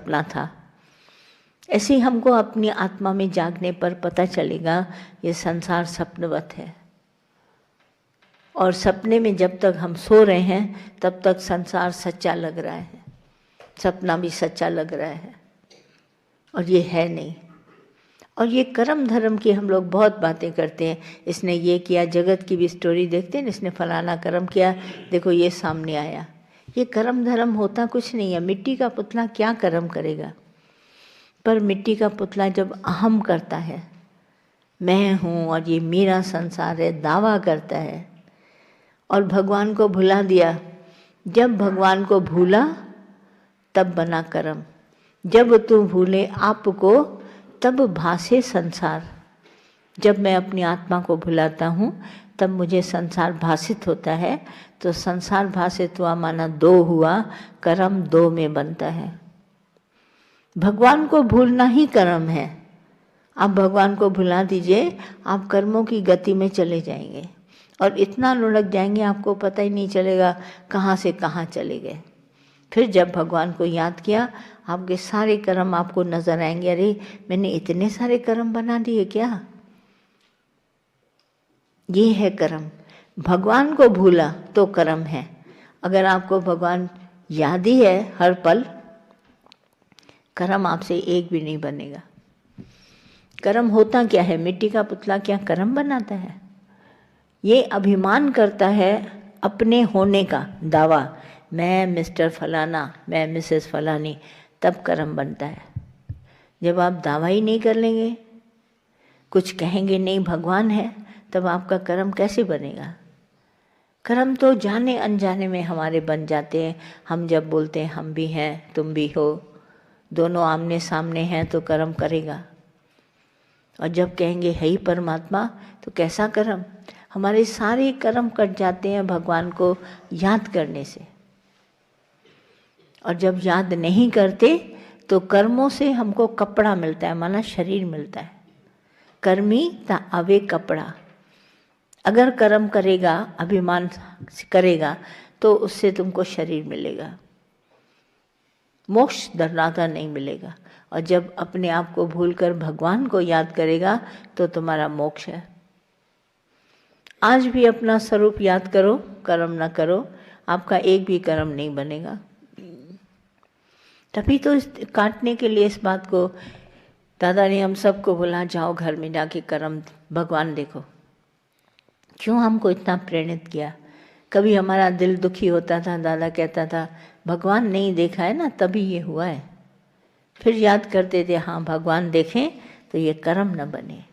सपना था। ऐसे ही हमको अपनी आत्मा में जागने पर पता चलेगा ये संसार स्वप्नवत है। और सपने में जब तक हम सो रहे हैं तब तक संसार सच्चा लग रहा है, सपना भी सच्चा लग रहा है, और ये है नहीं। और ये कर्म धर्म की हम लोग बहुत बातें करते हैं, इसने ये किया, जगत की भी स्टोरी देखते हैं, इसने फलाना कर्म किया, देखो ये सामने आया। ये कर्म धर्म होता कुछ नहीं है। मिट्टी का पुतला क्या कर्म करेगा? पर मिट्टी का पुतला जब अहम करता है, मैं हूँ और ये मेरा संसार है, दावा करता है और भगवान को भुला दिया। जब भगवान को भूला तब बना कर्म। जब तू भूले आपको तब भासे संसार। जब मैं अपनी आत्मा को भुलाता हूँ तब मुझे संसार भासित होता है। तो संसार भासित हुआ माना दो हुआ, कर्म दो में बनता है। भगवान को भूलना ही कर्म है। आप भगवान को भुला दीजिए, आप कर्मों की गति में चले जाएंगे और इतना लुढ़क जाएंगे आपको पता ही नहीं चलेगा कहाँ से कहाँ चले गए। फिर जब भगवान को याद किया, आपके सारे कर्म आपको नजर आएंगे, अरे मैंने इतने सारे कर्म बना दिए क्या? ये है कर्म। भगवान को भूला तो कर्म है। अगर आपको भगवान याद ही है हर पल, कर्म आपसे एक भी नहीं बनेगा। कर्म होता क्या है? मिट्टी का पुतला क्या कर्म बनाता है? ये अभिमान करता है अपने होने का दावा, मैं मिस्टर फलाना, मैं मिसेस फलानी, तब कर्म बनता है। जब आप दावा ही नहीं कर लेंगे, कुछ कहेंगे नहीं भगवान है, तब आपका कर्म कैसे बनेगा? कर्म तो जाने अनजाने में हमारे बन जाते हैं। हम जब बोलते हैं हम भी हैं तुम भी हो, दोनों आमने सामने हैं तो कर्म करेगा। और जब कहेंगे है ही परमात्मा तो कैसा कर्म? हमारे सारे कर्म कट जाते हैं भगवान को याद करने से। और जब याद नहीं करते तो कर्मों से हमको कपड़ा मिलता है, माना शरीर मिलता है। कर्मी ता आवे कपड़ा। अगर कर्म करेगा, अभिमान करेगा, तो उससे तुमको शरीर मिलेगा, मोक्ष दरनाता नहीं मिलेगा। और जब अपने आप को भूलकर भगवान को याद करेगा तो तुम्हारा मोक्ष है। आज भी अपना स्वरूप याद करो, कर्म ना करो, आपका एक भी कर्म नहीं बनेगा। तभी तो काटने के लिए इस बात को दादा ने हम सबको बोला, जाओ घर में जाके कर्म भगवान देखो। क्यों हमको इतना प्रेरित किया? कभी हमारा दिल दुखी होता था, दादा कहता था भगवान नहीं देखा है ना तभी ये हुआ है। फिर याद करते थे हाँ भगवान देखें तो ये कर्म न बने।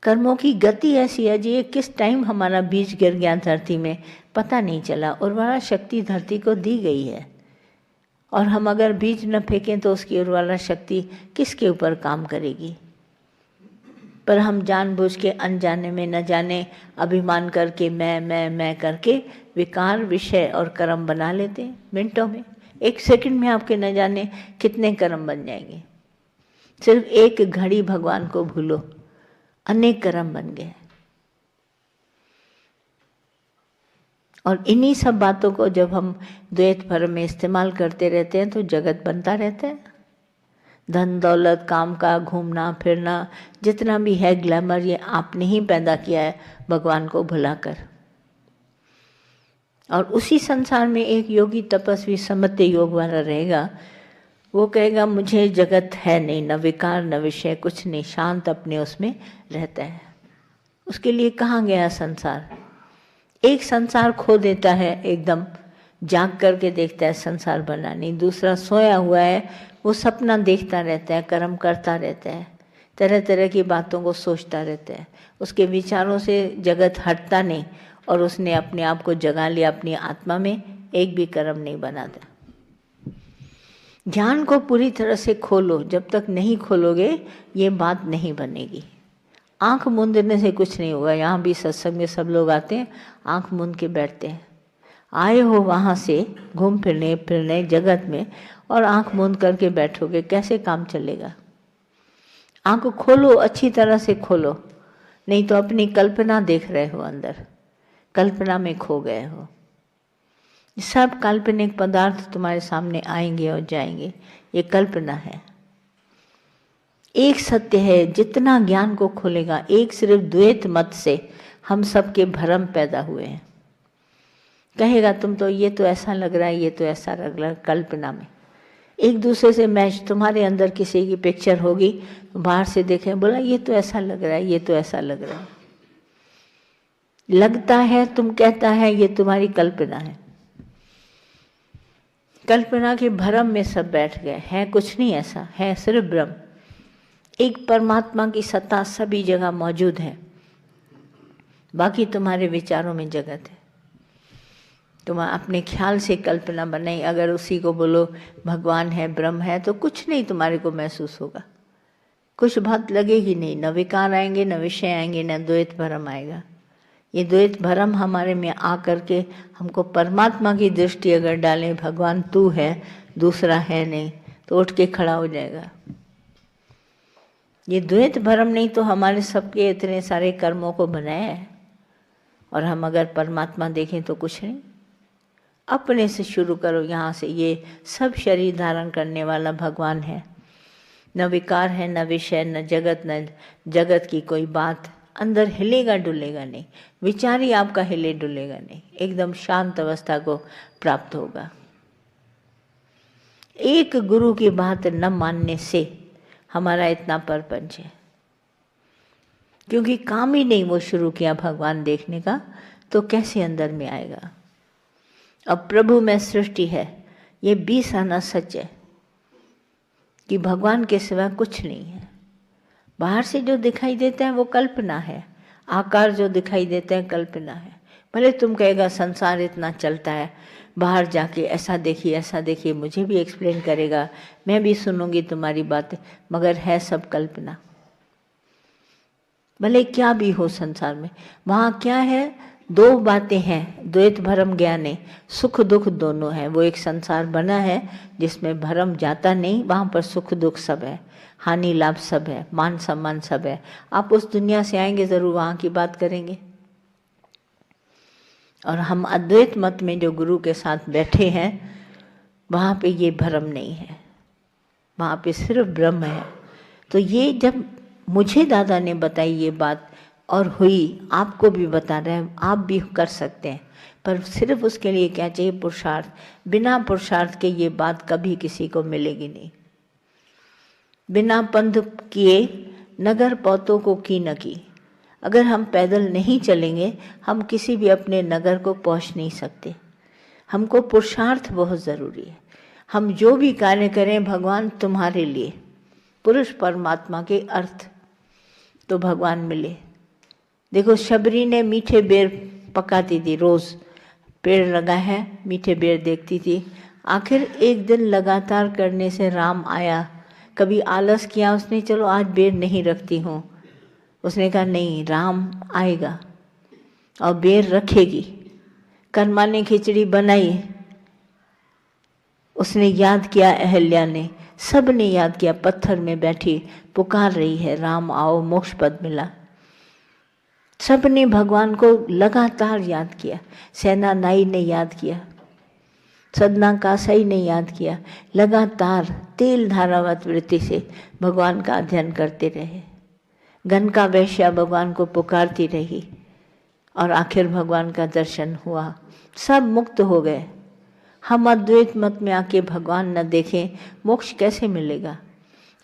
कर्मों की गति ऐसी है जी, किस टाइम हमारा बीज गिर गया धरती में पता नहीं चला। उर्वरा शक्ति धरती को दी गई है, और हम अगर बीज न फेंकें तो उसकी उर्वरा शक्ति किसके ऊपर काम करेगी? पर हम जानबूझ के अनजाने में न जाने अभिमान करके मैं करके विकार विषय और कर्म बना लेते हैं। मिनटों में, एक सेकंड में आपके न जाने कितने कर्म बन जाएंगे। सिर्फ एक घड़ी भगवान को भूलो, अनेक कर्म बन गए। और इन्हीं सब बातों को जब हम द्वैत भर में इस्तेमाल करते रहते हैं तो जगत बनता रहता है। धन दौलत, काम का, घूमना फिरना, जितना भी है ग्लैमर, ये आपने ही पैदा किया है भगवान को भुलाकर। और उसी संसार में एक योगी तपस्वी समत्य योग वाला रहेगा, वो कहेगा मुझे जगत है नहीं, न विकार न विषय, कुछ नहीं, शांत अपने उसमें रहता है। उसके लिए कहाँ गया संसार? एक संसार खो देता है, एकदम जाग करके देखता है संसार बना नहीं। दूसरा सोया हुआ है, वो सपना देखता रहता है, कर्म करता रहता है, तरह तरह की बातों को सोचता रहता है। उसके विचारों से जगत हटता नहीं और उसने अपने आप को जगा लिया अपनी आत्मा में, एक भी कर्म नहीं बनाता। ज्ञान को पूरी तरह से खोलो, जब तक नहीं खोलोगे ये बात नहीं बनेगी। आंख मूंदने से कुछ नहीं होगा। यहाँ भी सत्संग में सब लोग आते हैं, आंख मूंद के बैठते हैं। आए हो वहाँ से घूम फिरने जगत में और आंख मूंद करके बैठोगे, कैसे काम चलेगा? आंख खोलो, अच्छी तरह से खोलो, नहीं तो अपनी कल्पना देख रहे हो, अंदर कल्पना में खो गए हो। सब काल्पनिक पदार्थ तुम्हारे सामने आएंगे और जाएंगे, ये कल्पना है। एक सत्य है, जितना ज्ञान को खोलेगा, एक सिर्फ द्वैत मत से हम सबके भ्रम पैदा हुए हैं। कहेगा तुम तो, ये तो ऐसा लग रहा है, ये तो ऐसा लग रहा है, कल्पना में एक दूसरे से मैच। तुम्हारे अंदर किसी की पिक्चर होगी, बाहर से देखें, बोला ये तो ऐसा लग रहा है, ये तो ऐसा लग रहा है। लगता है, तुम कहता है, ये तुम्हारी कल्पना है। कल्पना के भ्रम में सब बैठ गए हैं, कुछ नहीं ऐसा है, सिर्फ ब्रह्म। एक परमात्मा की सत्ता सभी जगह मौजूद है, बाकी तुम्हारे विचारों में जगत है। तुम अपने ख्याल से कल्पना बनाई, अगर उसी को बोलो भगवान है, ब्रह्म है, तो कुछ नहीं तुम्हारे को महसूस होगा, कुछ बात लगेगी नहीं, न विकार आएंगे, न विषय आएंगे, न द्वैत भ्रम आएगा। ये द्वैत भ्रम हमारे में आ करके हमको परमात्मा की दृष्टि अगर डालें, भगवान तू है, दूसरा है नहीं, तो उठ के खड़ा हो जाएगा। ये द्वैत भ्रम नहीं तो हमारे सबके इतने सारे कर्मों को बनाया है। और हम अगर परमात्मा देखें तो कुछ नहीं, अपने से शुरू करो यहाँ से। ये सब शरीर धारण करने वाला भगवान है, न विकार है, न विषय, न जगत की कोई बात। अंदर हिलेगा डुलेगा नहीं, विचार ही आपका हिले डुलेगा नहीं, एकदम शांत अवस्था को प्राप्त होगा। एक गुरु की बात न मानने से हमारा इतना परपंच है, क्योंकि काम ही नहीं वो शुरू किया भगवान देखने का, तो कैसे अंदर में आएगा। अब प्रभु में सृष्टि है, ये 20 आना सच है कि भगवान के सिवा कुछ नहीं है। बाहर से जो दिखाई देता है वो कल्पना है, आकार जो दिखाई देता है कल्पना है। भले तुम कहेगा संसार इतना चलता है, बाहर जाके ऐसा देखिए, मुझे भी एक्सप्लेन करेगा, मैं भी सुनूंगी तुम्हारी बातें, मगर है सब कल्पना। भले क्या भी हो संसार में, वहाँ क्या है, दो बातें हैं, द्वैत भ्रम ज्ञाने, सुख दुख दोनों है। वो एक संसार बना है जिसमें भ्रम जाता नहीं, वहाँ पर सुख दुख सब है, हानि लाभ सब है, मान सम्मान सब है। आप उस दुनिया से आएंगे ज़रूर, वहाँ की बात करेंगे। और हम अद्वैत मत में जो गुरु के साथ बैठे हैं, वहाँ पे ये भ्रम नहीं है, वहाँ पे सिर्फ ब्रह्म है। तो ये जब मुझे दादा ने बताई ये बात और हुई, आपको भी बता रहे हैं, आप भी कर सकते हैं, पर सिर्फ उसके लिए क्या चाहिए, पुरुषार्थ। बिना पुरुषार्थ के ये बात कभी किसी को मिलेगी नहीं। बिना पंध किए नगर पौतों को की न की। अगर हम पैदल नहीं चलेंगे, हम किसी भी अपने नगर को पहुंच नहीं सकते। हमको पुरुषार्थ बहुत ज़रूरी है। हम जो भी कार्य करें भगवान तुम्हारे लिए, पुरुष परमात्मा के अर्थ, तो भगवान मिले। देखो शबरी ने मीठे बेर पकाती थी, रोज़ पेड़ लगा है, मीठे बेर देखती थी। आखिर एक दिन लगातार करने से राम आया। कभी आलस किया उसने, चलो आज बेर नहीं रखती हूँ, उसने कहा नहीं, राम आएगा और बेर रखेगी। कर्मा ने खिचड़ी बनाई, उसने याद किया, अहल्या ने, सब ने याद किया, पत्थर में बैठी पुकार रही है, राम आओ, मोक्ष पद मिला। सब ने भगवान को लगातार याद किया। सेना नाई ने याद किया, सदना कासाई ने याद किया, लगातार तेल धारावत वृत्ति से भगवान का अध्ययन करते रहे। गनका वैश्या भगवान को पुकारती रही और आखिर भगवान का दर्शन हुआ, सब मुक्त हो गए। हम अद्वैत मत में आके भगवान न देखें, मोक्ष कैसे मिलेगा।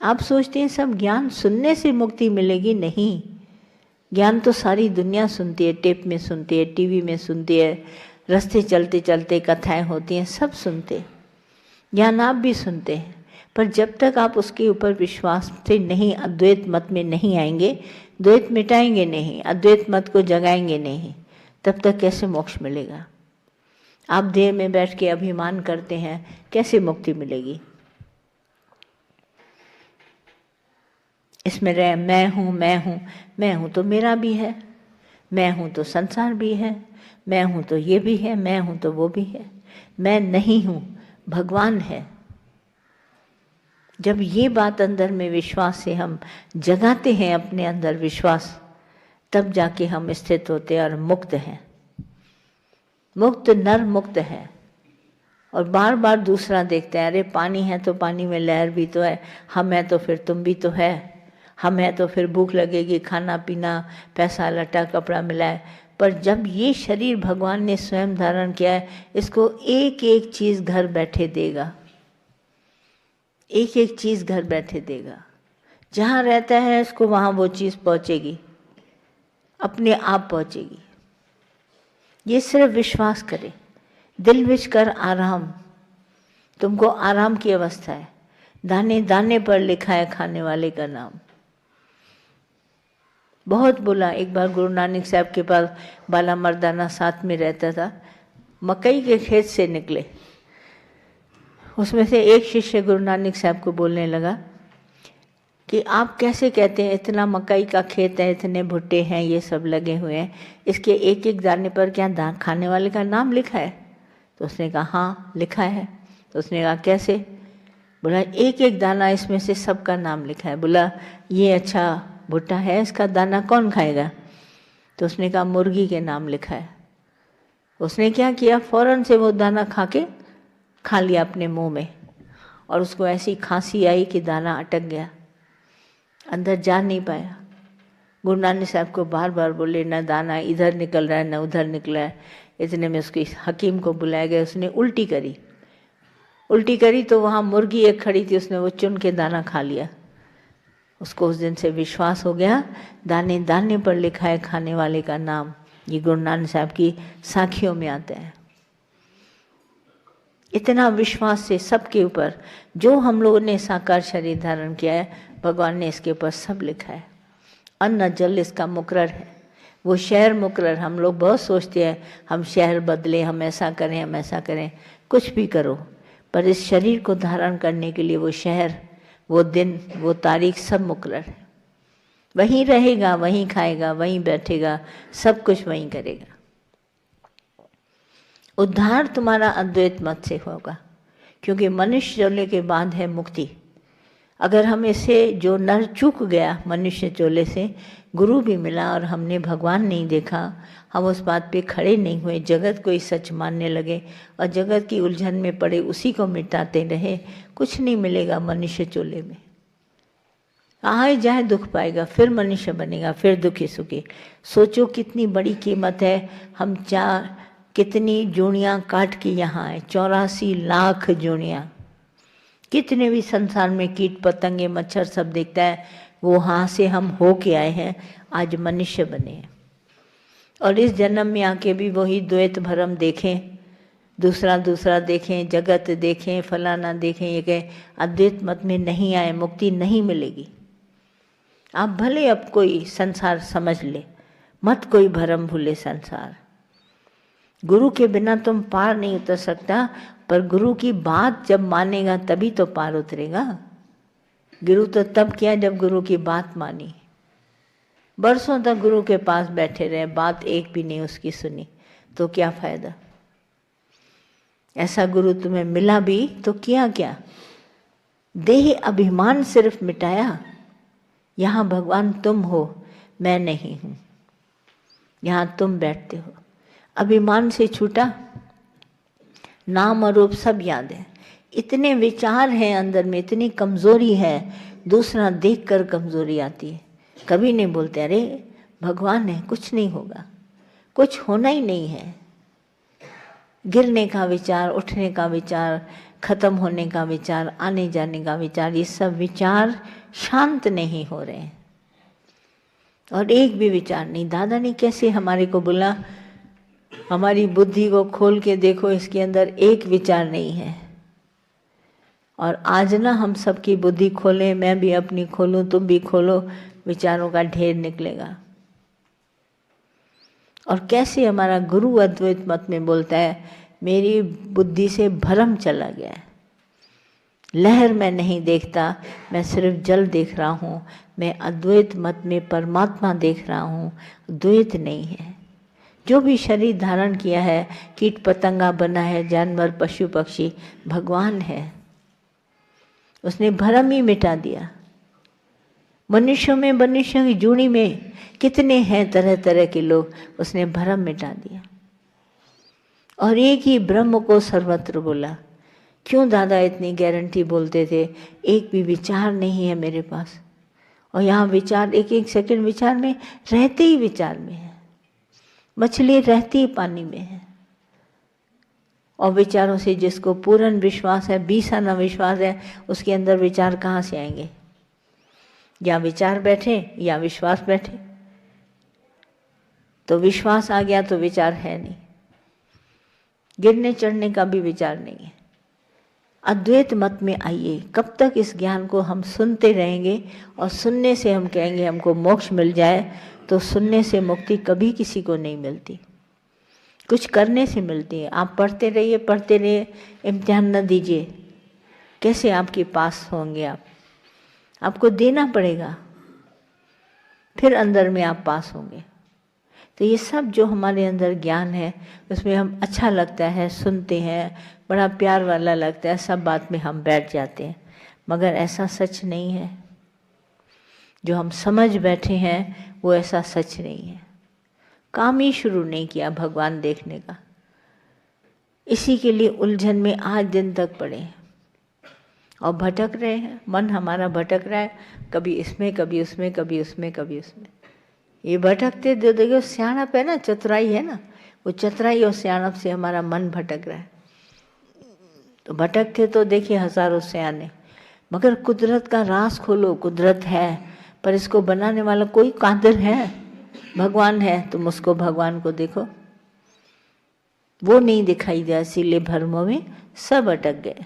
आप सोचते हैं सब ज्ञान सुनने से मुक्ति मिलेगी, नहीं। ज्ञान तो सारी दुनिया सुनती है, टेप में सुनती है, टीवी में सुनती है, रास्ते चलते चलते कथाएं होती हैं, सब सुनते हैं। ज्ञान आप भी सुनते हैं, पर जब तक आप उसके ऊपर विश्वास से नहीं, अद्वैत मत में नहीं आएंगे, द्वैत मिटाएंगे नहीं, अद्वैत मत को जगाएंगे नहीं, तब तक कैसे मोक्ष मिलेगा। आप देह में बैठ के अभिमान करते हैं, कैसे मुक्ति मिलेगी। इसमें रहे मैं हूँ, मैं हूँ, मैं हूँ तो मेरा भी है, मैं हूँ तो संसार भी है, मैं हूँ तो ये भी है, मैं हूँ तो वो भी है। मैं नहीं हूँ, भगवान है। जब ये बात अंदर में विश्वास से हम जगाते हैं अपने अंदर विश्वास, तब जाके हम स्थित होते हैं और मुक्त हैं। मुक्त नर मुक्त है, और बार बार दूसरा देखते हैं, अरे पानी है तो पानी में लहर भी तो है, हम हैं तो फिर तुम भी तो है, हम हैं तो फिर भूख लगेगी, खाना पीना, पैसा लटा कपड़ा मिला है। पर जब ये शरीर भगवान ने स्वयं धारण किया है, इसको एक एक चीज़ घर बैठे देगा, एक एक चीज़ घर बैठे देगा। जहाँ रहता है इसको वहाँ वो चीज़ पहुँचेगी, अपने आप पहुँचेगी। ये सिर्फ विश्वास करे, दिल विच कर आराम, तुमको आराम की अवस्था है। दाने दाने पर लिखा है खाने वाले का नाम। बहुत बोला। एक बार गुरु नानक साहब के पास बाला मर्दाना साथ में रहता था, मकई के खेत से निकले। उसमें से एक शिष्य गुरु नानक साहब को बोलने लगा कि आप कैसे कहते हैं, इतना मकई का खेत है, इतने भुट्टे हैं, ये सब लगे हुए हैं, इसके एक एक दाने पर क्या खाने वाले का नाम लिखा है? तो उसने कहा हाँ लिखा है। तो उसने कहा कैसे? बोला एक एक दाना इसमें से सबका नाम लिखा है। बोला ये अच्छा भुट्टा है, इसका दाना कौन खाएगा? तो उसने कहा मुर्गी के नाम लिखा है। उसने क्या किया, फौरन से वो दाना खा लिया अपने मुंह में, और उसको ऐसी खांसी आई कि दाना अटक गया, अंदर जा नहीं पाया। गुरु नानक साहब को बार बार बोले, न दाना इधर निकल रहा है न उधर निकल रहा है। इतने में उसकी हकीम को बुलाया गया, उसने उल्टी करी तो वहाँ मुर्गी एक खड़ी थी, उसने वो चुन के दाना खा लिया। उसको उस दिन से विश्वास हो गया, दाने दाने पर लिखा है खाने वाले का नाम। ये गुरु नानक साहब की साखियों में आता है। इतना विश्वास से सबके ऊपर, जो हम लोगों ने साकार शरीर धारण किया है, भगवान ने इसके ऊपर सब लिखा है। अन्न जल इसका मुकर्रर है, वो शहर मुकर्रर। हम लोग बहुत सोचते हैं हम शहर बदले, हम ऐसा करें, हम ऐसा करें। कुछ भी करो, पर इस शरीर को धारण करने के लिए वो शहर, वो दिन, वो तारीख सब मुकर्रर है। वहीं रहेगा, वहीं खाएगा, वहीं बैठेगा, सब कुछ वहीं करेगा। उद्धार तुम्हारा अद्वैत मत से होगा, क्योंकि मनुष्य चोले के बाद है मुक्ति। अगर हम इसे, जो नर चूक गया मनुष्य चोले से, गुरु भी मिला और हमने भगवान नहीं देखा, हम उस बात पे खड़े नहीं हुए, जगत को ही सच मानने लगे और जगत की उलझन में पड़े उसी को मिटाते रहे, कुछ नहीं मिलेगा मनुष्य चोले में। आए जाए दुख पाएगा, फिर मनुष्य बनेगा, फिर दुखी सुखी। सोचो कितनी बड़ी कीमत है। हम कितनी जोड़ियाँ काट के यहाँ आए, 84 लाख जोड़ियाँ। कितने भी संसार में कीट पतंगे मच्छर सब देखता है, वो वहाँ से हम हो के आए हैं, आज मनुष्य बने हैं। और इस जन्म में आके भी वही द्वैत भरम देखें, दूसरा देखें, जगत देखें, फलाना देखें, ये कहें अद्वैत मत में नहीं आए, मुक्ति नहीं मिलेगी। आप भले अब कोई संसार समझ ले, मत कोई भरम भूले संसार। गुरु के बिना तुम पार नहीं उतर सकता, पर गुरु की बात जब मानेगा तभी तो पार उतरेगा। गुरु तो तब किया जब गुरु की बात मानी। बरसों तक गुरु के पास बैठे रहे, बात एक भी नहीं उसकी सुनी, तो क्या फायदा? ऐसा गुरु तुम्हें मिला भी तो किया क्या? देह अभिमान सिर्फ मिटाया। यहाँ भगवान तुम हो, मैं नहीं हूँ। यहाँ तुम बैठते हो, अभिमान से छूटा, नाम और रूप सब याद है। इतने विचार हैं अंदर में, इतनी कमजोरी है, दूसरा देखकर कमजोरी आती है। कभी नहीं बोलते अरे भगवान है, कुछ नहीं होगा, कुछ होना ही नहीं है। गिरने का विचार, उठने का विचार, खत्म होने का विचार, आने जाने का विचार, ये सब विचार शांत नहीं हो रहे हैं। और एक भी विचार नहीं। दादा ने कैसे हमारे को बोला, हमारी बुद्धि को खोल के देखो, इसके अंदर एक विचार नहीं है। और आज ना हम सबकी बुद्धि खोलें, मैं भी अपनी खोलूं, तुम भी खोलो, विचारों का ढेर निकलेगा। और कैसे हमारा गुरु अद्वैत मत में बोलता है, मेरी बुद्धि से भ्रम चला गया है, लहर मैं नहीं देखता, मैं सिर्फ जल देख रहा हूँ। मैं अद्वैत मत में परमात्मा देख रहा हूँ, द्वैत नहीं है। जो भी शरीर धारण किया है, कीट पतंगा बना है, जानवर पशु पक्षी, भगवान है। उसने भ्रम ही मिटा दिया। मनुष्यों में, मनुष्यों की जोड़ी में कितने हैं तरह तरह के लोग, उसने भ्रम मिटा दिया। और एक ही ब्रह्म को सर्वत्र बोला। क्यों दादा इतनी गारंटी बोलते थे? एक भी विचार नहीं है मेरे पास, और यहाँ विचार एक एक सेकंड विचार में, रहते ही विचार में है। मछली रहती ही पानी में है, और विचारों से जिसको पूर्ण विश्वास है, 20 आना विश्वास है, उसके अंदर विचार कहाँ से आएंगे? या विचार बैठे या विश्वास बैठे। तो विश्वास आ गया तो विचार है नहीं, गिरने चढ़ने का भी विचार नहीं है। अद्वैत मत में आइए। कब तक इस ज्ञान को हम सुनते रहेंगे और सुनने से हम कहेंगे हमको मोक्ष मिल जाए, तो सुनने से मुक्ति कभी किसी को नहीं मिलती, कुछ करने से मिलती है। आप पढ़ते रहिए, इम्तिहान न दीजिए, कैसे आपके पास होंगे? आपको देना पड़ेगा, फिर अंदर में आप पास होंगे। तो ये सब जो हमारे अंदर ज्ञान है, उसमें हम अच्छा लगता है, सुनते हैं, बड़ा प्यार वाला लगता है, सब बात में हम बैठ जाते हैं, मगर ऐसा सच नहीं है। जो हम समझ बैठे हैं वो ऐसा सच नहीं है। काम ही शुरू नहीं किया भगवान देखने का, इसी के लिए उलझन में आज दिन तक पड़े हैं और भटक रहे हैं। मन हमारा भटक रहा है, कभी इसमें कभी उसमें, कभी उसमें कभी उसमें। ये भटकते देखो, सियाणप है ना, चतुराई है ना, वो चतुराई और सियाणप से हमारा मन भटक रहा है। तो भटकते तो देखिए हजारों सियाने, मगर कुदरत का राज खोलो। कुदरत है, पर इसको बनाने वाला कोई कादिर है, भगवान है। तुम उसको, भगवान को देखो, वो नहीं दिखाई दिया, इसीलिए भ्रमों में सब अटक गए।